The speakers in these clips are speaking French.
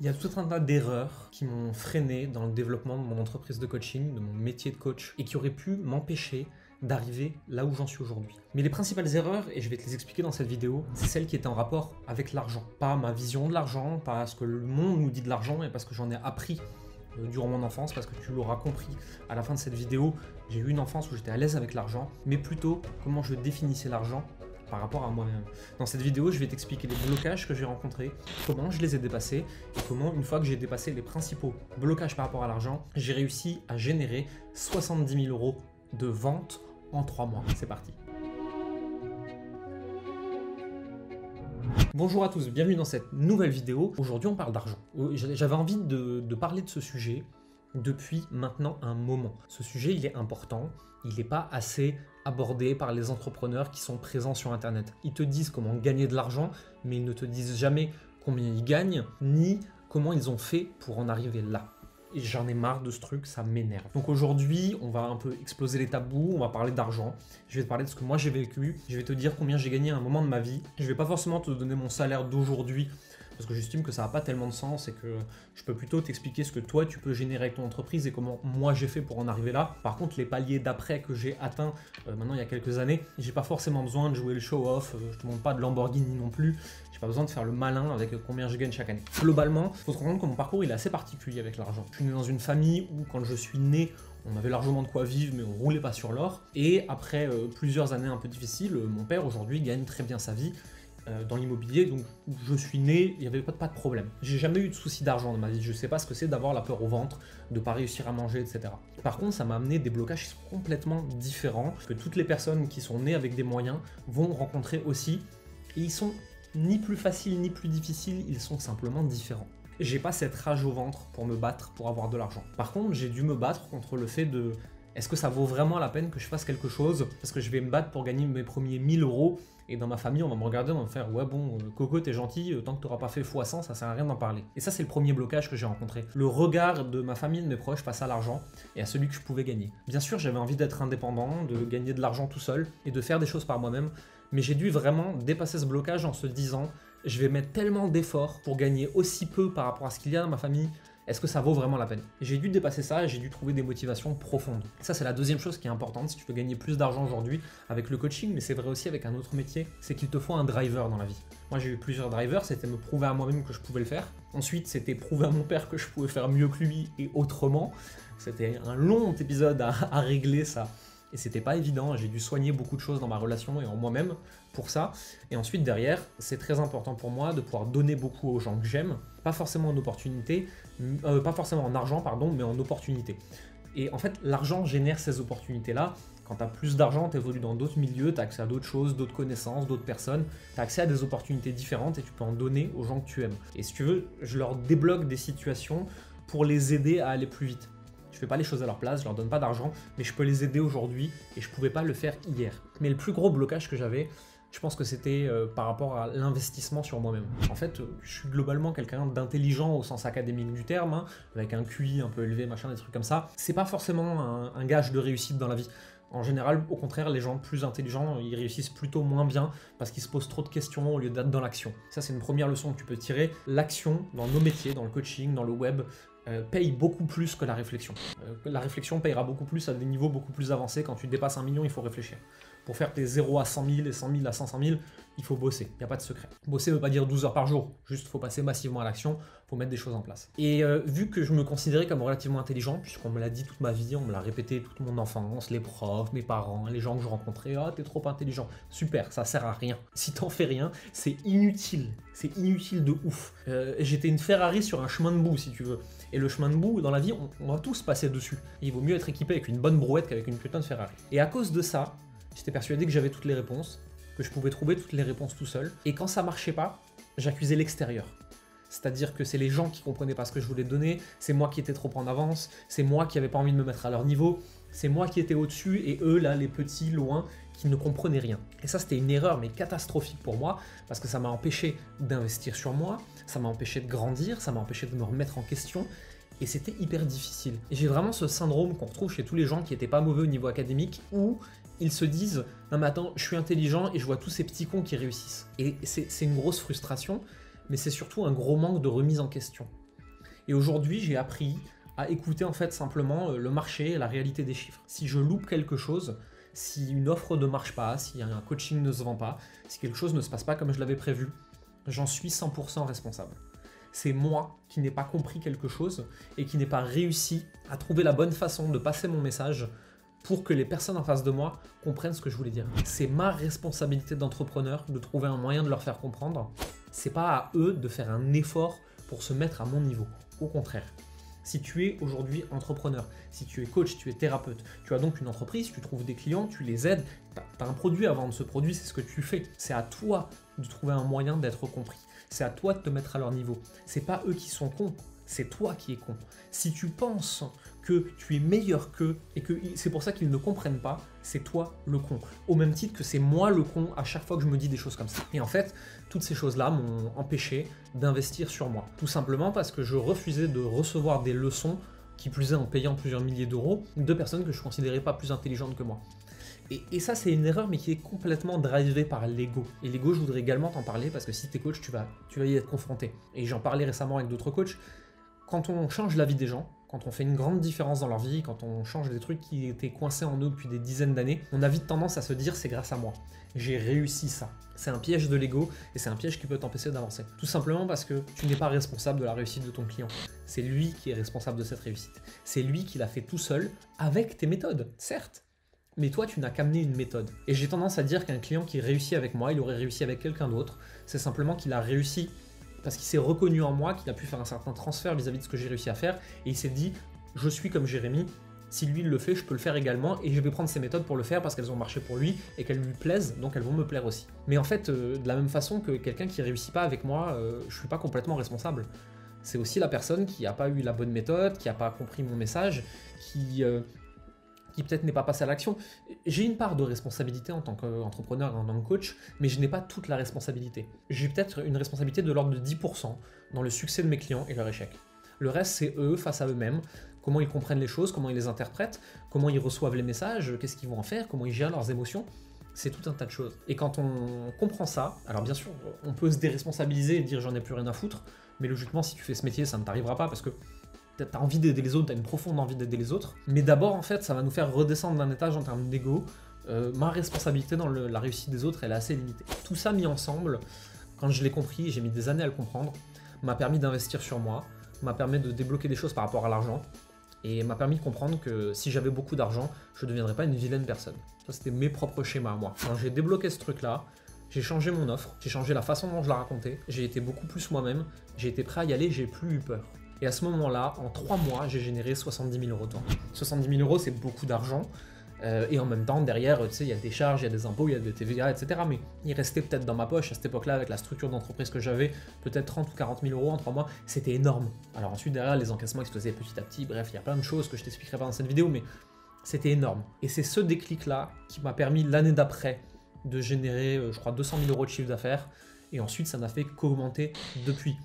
Il y a tout un tas d'erreurs qui m'ont freiné dans le développement de mon entreprise de coaching, de mon métier de coach, et qui auraient pu m'empêcher d'arriver là où j'en suis aujourd'hui. Mais les principales erreurs, et je vais te les expliquer dans cette vidéo, c'est celles qui étaient en rapport avec l'argent. Pas ma vision de l'argent, pas ce que le monde nous dit de l'argent, mais parce que j'en ai appris durant mon enfance, parce que tu l'auras compris à la fin de cette vidéo, j'ai eu une enfance où j'étais à l'aise avec l'argent, mais plutôt comment je définissais l'argent par rapport à moi-même. Dans cette vidéo, je vais t'expliquer les blocages que j'ai rencontrés, comment je les ai dépassés, et comment, une fois que j'ai dépassé les principaux blocages par rapport à l'argent, j'ai réussi à générer 70 000 € de vente en 3 mois. C'est parti. Bonjour à tous, bienvenue dans cette nouvelle vidéo. Aujourd'hui, on parle d'argent. J'avais envie de parler de ce sujet depuis maintenant un moment. Ce sujet, il est important, il n'est pas assez abordé par les entrepreneurs qui sont présents sur Internet. Ils te disent comment gagner de l'argent, mais ils ne te disent jamais combien ils gagnent, ni comment ils ont fait pour en arriver là. Et j'en ai marre de ce truc, ça m'énerve. Donc aujourd'hui, on va un peu exploser les tabous, on va parler d'argent. Je vais te parler de ce que moi j'ai vécu, je vais te dire combien j'ai gagné à un moment de ma vie. Je vais pas forcément te donner mon salaire d'aujourd'hui, parce que j'estime que ça n'a pas tellement de sens et que je peux plutôt t'expliquer ce que toi tu peux générer avec ton entreprise et comment moi j'ai fait pour en arriver là. Par contre, les paliers d'après que j'ai atteints maintenant il y a quelques années, j'ai pas forcément besoin de jouer le show-off, je te montre pas de Lamborghini non plus, j'ai pas besoin de faire le malin avec combien je gagne chaque année. Globalement, il faut se rendre compte que mon parcours il est assez particulier avec l'argent. Je suis né dans une famille où quand je suis né, on avait largement de quoi vivre, mais on roulait pas sur l'or. Et après plusieurs années un peu difficiles, mon père aujourd'hui gagne très bien sa vie dans l'immobilier, donc où je suis né, il n'y avait pas de problème. J'ai jamais eu de souci d'argent dans ma vie, je sais pas ce que c'est d'avoir la peur au ventre, de pas réussir à manger, etc. Par contre, ça m'a amené des blocages qui sont complètement différents, que toutes les personnes qui sont nées avec des moyens vont rencontrer aussi, et ils sont ni plus faciles ni plus difficiles, ils sont simplement différents. J'ai pas cette rage au ventre pour me battre pour avoir de l'argent. Par contre, j'ai dû me battre contre le fait de est-ce que ça vaut vraiment la peine que je fasse quelque chose parce que je vais me battre pour gagner mes premiers 1000 € et dans ma famille on va me regarder, on va me faire ouais bon Coco t'es gentil, tant que t'auras pas fait x100 ça sert à rien d'en parler. Et ça c'est le premier blocage que j'ai rencontré. Le regard de ma famille et de mes proches face à l'argent et à celui que je pouvais gagner. Bien sûr j'avais envie d'être indépendant, de gagner de l'argent tout seul et de faire des choses par moi-même, mais j'ai dû vraiment dépasser ce blocage en se disant je vais mettre tellement d'efforts pour gagner aussi peu par rapport à ce qu'il y a dans ma famille. Est-ce que ça vaut vraiment la peine? J'ai dû dépasser ça et j'ai dû trouver des motivations profondes. Ça, c'est la deuxième chose qui est importante si tu veux gagner plus d'argent aujourd'hui avec le coaching, mais c'est vrai aussi avec un autre métier, c'est qu'il te faut un driver dans la vie. Moi, j'ai eu plusieurs drivers, c'était me prouver à moi-même que je pouvais le faire. Ensuite, c'était prouver à mon père que je pouvais faire mieux que lui et autrement. C'était un long épisode à régler ça. Et c'était pas évident, j'ai dû soigner beaucoup de choses dans ma relation et en moi-même pour ça. Et ensuite derrière, c'est très important pour moi de pouvoir donner beaucoup aux gens que j'aime, pas forcément en opportunité, pas forcément en argent pardon, mais en opportunité. Et en fait, l'argent génère ces opportunités-là. Quand tu as plus d'argent, tu évolues dans d'autres milieux, tu as accès à d'autres choses, d'autres connaissances, d'autres personnes, tu as accès à des opportunités différentes et tu peux en donner aux gens que tu aimes. Et si tu veux, je leur débloque des situations pour les aider à aller plus vite. Je fais pas les choses à leur place, je leur donne pas d'argent, mais je peux les aider aujourd'hui et je pouvais pas le faire hier. Mais le plus gros blocage que j'avais, je pense que c'était par rapport à l'investissement sur moi-même. En fait, je suis globalement quelqu'un d'intelligent au sens académique du terme, hein, avec un QI un peu élevé, machin, des trucs comme ça. C'est pas forcément un gage de réussite dans la vie. En général, au contraire, les gens plus intelligents, ils réussissent plutôt moins bien parce qu'ils se posent trop de questions au lieu d'être dans l'action. Ça, c'est une première leçon que tu peux tirer. L'action, dans nos métiers, dans le coaching, dans le web, paye beaucoup plus que la réflexion. La réflexion payera beaucoup plus à des niveaux beaucoup plus avancés. Quand tu dépasses 1 million, il faut réfléchir. Pour faire tes 0 à 100 000 et 100 000 à 500 000, il faut bosser, il n'y a pas de secret. Bosser ne veut pas dire 12 heures par jour, juste il faut passer massivement à l'action, il faut mettre des choses en place. Et vu que je me considérais comme relativement intelligent, puisqu'on me l'a dit toute ma vie, on me l'a répété toute mon enfance, les profs, mes parents, les gens que je rencontrais, ah t'es trop intelligent, super, ça sert à rien. Si t'en fais rien, c'est inutile de ouf. J'étais une Ferrari sur un chemin de boue si tu veux. Et le chemin de boue, dans la vie, on va tous passer dessus. Il vaut mieux être équipé avec une bonne brouette qu'avec une putain de Ferrari. Et à cause de ça, j'étais persuadé que j'avais toutes les réponses, que je pouvais trouver toutes les réponses tout seul. Et quand ça marchait pas, j'accusais l'extérieur. C'est-à-dire que c'est les gens qui comprenaient pas ce que je voulais donner, c'est moi qui étais trop en avance, c'est moi qui avais pas envie de me mettre à leur niveau, c'est moi qui étais au-dessus et eux, là, les petits, loin, qui ne comprenaient rien. Et ça, c'était une erreur, mais catastrophique pour moi, parce que ça m'a empêché d'investir sur moi, ça m'a empêché de grandir, ça m'a empêché de me remettre en question, et c'était hyper difficile. Et j'ai vraiment ce syndrome qu'on retrouve chez tous les gens qui étaient pas mauvais au niveau académique, où ils se disent « Non mais attends, je suis intelligent et je vois tous ces petits cons qui réussissent. » Et c'est une grosse frustration, mais c'est surtout un gros manque de remise en question. Et aujourd'hui, j'ai appris à écouter en fait simplement le marché et la réalité des chiffres. Si je loupe quelque chose, si une offre ne marche pas, si un coaching ne se vend pas, si quelque chose ne se passe pas comme je l'avais prévu, j'en suis 100% responsable. C'est moi qui n'ai pas compris quelque chose et qui n'ai pas réussi à trouver la bonne façon de passer mon message pour que les personnes en face de moi comprennent ce que je voulais dire. C'est ma responsabilité d'entrepreneur de trouver un moyen de leur faire comprendre. C'est pas à eux de faire un effort pour se mettre à mon niveau. Au contraire. Si tu es aujourd'hui entrepreneur, si tu es coach, tu es thérapeute, tu as donc une entreprise, tu trouves des clients, tu les aides, tu as un produit à vendre, ce produit c'est ce que tu fais. C'est à toi de trouver un moyen d'être compris. C'est à toi de te mettre à leur niveau. C'est pas eux qui sont cons, c'est toi qui es con. Si tu penses que tu es meilleur qu'eux et que c'est pour ça qu'ils ne comprennent pas, c'est toi le con. Au même titre que c'est moi le con à chaque fois que je me dis des choses comme ça. Et en fait, toutes ces choses-là m'ont empêché d'investir sur moi. Tout simplement parce que je refusais de recevoir des leçons, qui plus est en payant plusieurs milliers d'euros, de personnes que je ne considérais pas plus intelligentes que moi. Et ça, c'est une erreur, mais qui est complètement drivée par l'ego. Et l'ego, je voudrais également t'en parler, parce que si tu es coach, tu vas y être confronté. Et j'en parlais récemment avec d'autres coachs. Quand on change la vie des gens, quand on fait une grande différence dans leur vie, quand on change des trucs qui étaient coincés en eux depuis des dizaines d'années, on a vite tendance à se dire c'est grâce à moi. J'ai réussi ça. C'est un piège de l'ego et c'est un piège qui peut t'empêcher d'avancer. Tout simplement parce que tu n'es pas responsable de la réussite de ton client. C'est lui qui est responsable de cette réussite. C'est lui qui l'a fait tout seul avec tes méthodes, certes. Mais toi, tu n'as qu'amené une méthode. Et j'ai tendance à dire qu'un client qui réussit avec moi, il aurait réussi avec quelqu'un d'autre. C'est simplement qu'il a réussi parce qu'il s'est reconnu en moi, qu'il a pu faire un certain transfert vis-à-vis de ce que j'ai réussi à faire, et il s'est dit, je suis comme Jérémy, si lui il le fait, je peux le faire également, et je vais prendre ces méthodes pour le faire parce qu'elles ont marché pour lui, et qu'elles lui plaisent, donc elles vont me plaire aussi. Mais en fait, de la même façon que quelqu'un qui réussit pas avec moi, je suis pas complètement responsable. C'est aussi la personne qui n'a pas eu la bonne méthode, qui n'a pas compris mon message, qui peut-être n'est pas passé à l'action. J'ai une part de responsabilité en tant qu'entrepreneur et en tant que coach, mais je n'ai pas toute la responsabilité. J'ai peut-être une responsabilité de l'ordre de 10% dans le succès de mes clients et leur échec. Le reste, c'est eux face à eux-mêmes, comment ils comprennent les choses, comment ils les interprètent, comment ils reçoivent les messages, qu'est-ce qu'ils vont en faire, comment ils gèrent leurs émotions. C'est tout un tas de choses. Et quand on comprend ça, alors bien sûr, on peut se déresponsabiliser et dire j'en ai plus rien à foutre, mais logiquement, si tu fais ce métier, ça ne t'arrivera pas parce que t'as envie d'aider les autres, t'as une profonde envie d'aider les autres, mais d'abord en fait ça va nous faire redescendre d'un étage en termes d'ego. Ma responsabilité dans la réussite des autres elle est assez limitée. Tout ça mis ensemble, quand je l'ai compris, j'ai mis des années à le comprendre, m'a permis d'investir sur moi, m'a permis de débloquer des choses par rapport à l'argent, et m'a permis de comprendre que si j'avais beaucoup d'argent, je ne deviendrais pas une vilaine personne. Ça c'était mes propres schémas à moi. Quand j'ai débloqué ce truc là, j'ai changé mon offre, j'ai changé la façon dont je la racontais, j'ai été beaucoup plus moi-même, j'ai été prêt à y aller, j'ai plus eu peur. Et à ce moment-là, en 3 mois, j'ai généré 70 000 euros de vente. 70 000 euros, c'est beaucoup d'argent. Et en même temps, derrière, tu sais, il y a des charges, il y a des impôts, il y a des TVA, etc. Mais il restait peut-être dans ma poche à cette époque-là, avec la structure d'entreprise que j'avais, peut-être 30 ou 40 000 euros en 3 mois. C'était énorme. Alors ensuite, derrière, les encaissements explosaient petit à petit. Bref, il y a plein de choses que je t'expliquerai pas dans cette vidéo, mais c'était énorme. Et c'est ce déclic-là qui m'a permis, l'année d'après, de générer, je crois, 200 000 euros de chiffre d'affaires. Et ensuite, ça n'a fait qu'augmenter depuis.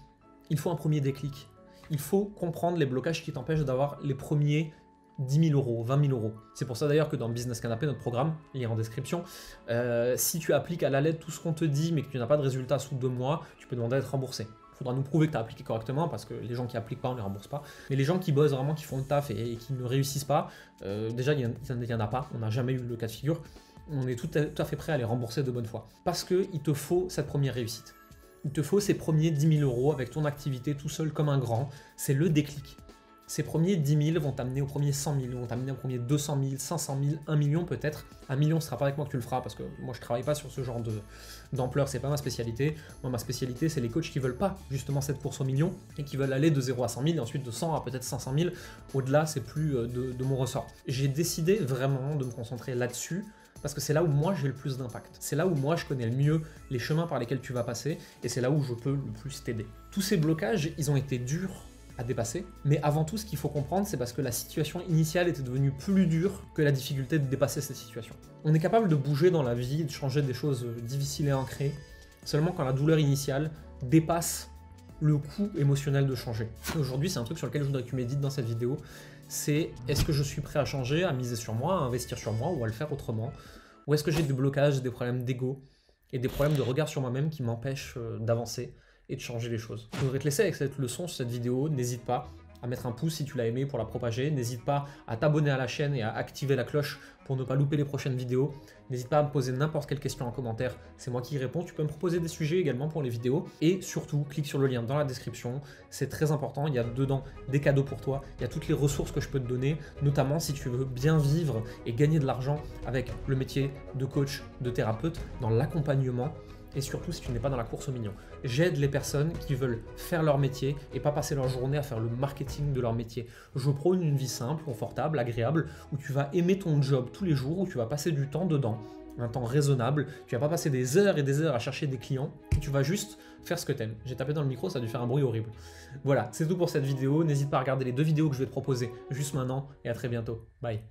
Il faut un premier déclic. Il faut comprendre les blocages qui t'empêchent d'avoir les premiers 10 000 euros, 20 000 euros. C'est pour ça d'ailleurs que dans Business Canapé, notre programme, il est en description, si tu appliques à la lettre tout ce qu'on te dit mais que tu n'as pas de résultat sous 2 mois, tu peux demander à être remboursé. Il faudra nous prouver que tu as appliqué correctement parce que les gens qui appliquent pas, on les rembourse pas. Mais les gens qui bossent vraiment, qui font le taf et qui ne réussissent pas, déjà il n'y en a pas, on n'a jamais eu le cas de figure. On est tout à fait prêt à les rembourser de bonne foi. Parce qu'il te faut cette première réussite. Il te faut ces premiers 10 000 euros avec ton activité tout seul comme un grand. C'est le déclic. Ces premiers 10 000 vont t'amener aux premiers 100 000, vont t'amener aux premiers 200 000, 500 000, 1 million peut-être. 1 million, ce sera pas avec moi que tu le feras parce que moi je travaille pas sur ce genre d'ampleur, c'est pas ma spécialité. Moi ma spécialité c'est les coachs qui veulent pas justement cette course au million et qui veulent aller de 0 à 100 000 et ensuite de 100 à peut-être 500 000. Au-delà c'est plus de mon ressort. J'ai décidé vraiment de me concentrer là-dessus parce que c'est là où moi j'ai le plus d'impact. C'est là où moi je connais le mieux les chemins par lesquels tu vas passer et c'est là où je peux le plus t'aider. Tous ces blocages, ils ont été durs à dépasser, mais avant tout ce qu'il faut comprendre c'est parce que la situation initiale était devenue plus dure que la difficulté de dépasser cette situation. On est capable de bouger dans la vie, de changer des choses difficiles et ancrées, seulement quand la douleur initiale dépasse le coût émotionnel de changer. Aujourd'hui c'est un truc sur lequel je voudrais que tu médites dans cette vidéo, c'est est-ce que je suis prêt à changer, à miser sur moi, à investir sur moi ou à le faire autrement, ou est-ce que j'ai des blocages, des problèmes d'ego et des problèmes de regard sur moi-même qui m'empêchent d'avancer et de changer les choses. Je voudrais te laisser avec cette leçon sur cette vidéo. N'hésite pas à mettre un pouce si tu l'as aimé pour la propager. N'hésite pas à t'abonner à la chaîne et à activer la cloche pour ne pas louper les prochaines vidéos. N'hésite pas à me poser n'importe quelle question en commentaire, c'est moi qui y réponds. Tu peux me proposer des sujets également pour les vidéos. Et surtout, clique sur le lien dans la description, c'est très important. Il y a dedans des cadeaux pour toi, il y a toutes les ressources que je peux te donner, notamment si tu veux bien vivre et gagner de l'argent avec le métier de coach, de thérapeute, dans l'accompagnement. Et surtout si tu n'es pas dans la course aux millions. J'aide les personnes qui veulent faire leur métier et pas passer leur journée à faire le marketing de leur métier. Je prône une vie simple, confortable, agréable, où tu vas aimer ton job tous les jours, où tu vas passer du temps dedans, un temps raisonnable, tu vas pas passer des heures et des heures à chercher des clients, tu vas juste faire ce que tu aimes. J'ai tapé dans le micro, ça a dû faire un bruit horrible. Voilà, c'est tout pour cette vidéo. N'hésite pas à regarder les 2 vidéos que je vais te proposer juste maintenant et à très bientôt. Bye.